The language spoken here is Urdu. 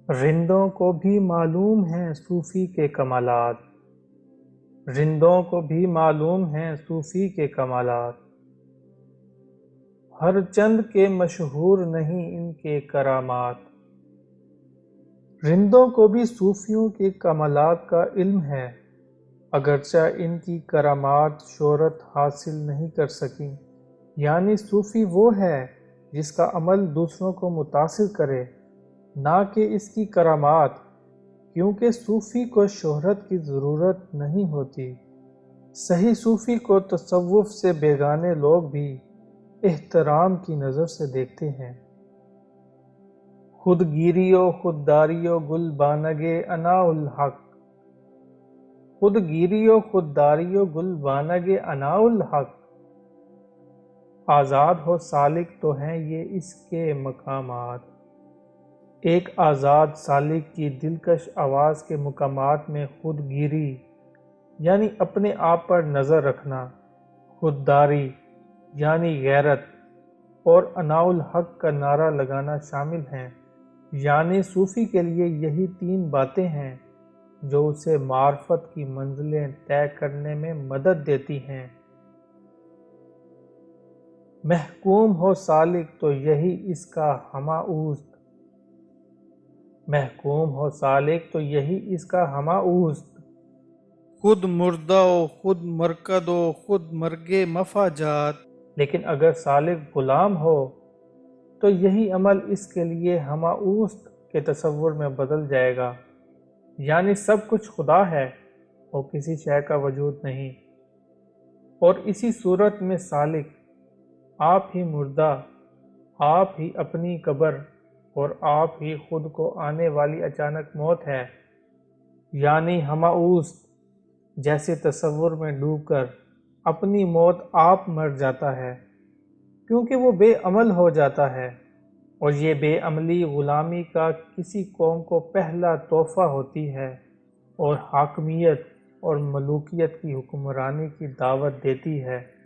رندوں کو بھی معلوم ہیں صوفی کے کمالات، رندوں کو بھی معلوم ہیں صوفی کے کمالات، ہر چند کے مشہور نہیں ان کے کرامات۔ رندوں کو بھی صوفیوں کے کمالات کا علم ہے، اگرچہ ان کی کرامات شہرت حاصل نہیں کر سکیں۔ یعنی صوفی وہ ہے جس کا عمل دوسروں کو متاثر کرے، نہ کہ اس کی کرامات، کیونکہ صوفی کو شہرت کی ضرورت نہیں ہوتی۔ صحیح صوفی کو تصوف سے بیگانے لوگ بھی احترام کی نظر سے دیکھتے ہیں۔ خود گیری و خودداری و گل بانگ اناء الحق، خود گیری و خودداری و گل بانگ اناء الحق، آزاد ہو سالک تو ہیں یہ اس کے مقامات۔ ایک آزاد سالک کی دلکش آواز کے مقامات میں خود گیری یعنی اپنے آپ پر نظر رکھنا، خودداری یعنی غیرت، اور اناء الحق کا نعرہ لگانا شامل ہیں۔ یعنی صوفی کے لیے یہی تین باتیں ہیں جو اسے معرفت کی منزلیں طے کرنے میں مدد دیتی ہیں۔ محکوم ہو سالک تو یہی اس کا ہمہ اوست، محکوم ہو سالک تو یہی اس کا ہمہ اوست، خود مردہ و خود مرکد و خود مرگ مفع جات۔ لیکن اگر سالک غلام ہو تو یہی عمل اس کے لیے ہمہ اوست کے تصور میں بدل جائے گا، یعنی سب کچھ خدا ہے اور کسی شے کا وجود نہیں، اور اسی صورت میں سالک آپ ہی مردہ، آپ ہی اپنی قبر اور آپ ہی خود کو آنے والی اچانک موت ہے۔ یعنی ہمہ اوست جیسے تصور میں ڈوب کر اپنی موت آپ مر جاتا ہے، کیونکہ وہ بے عمل ہو جاتا ہے، اور یہ بے عملی غلامی کا کسی قوم کو پہلا تحفہ ہوتی ہے اور حاکمیت اور ملوکیت کی حکمرانی کی دعوت دیتی ہے۔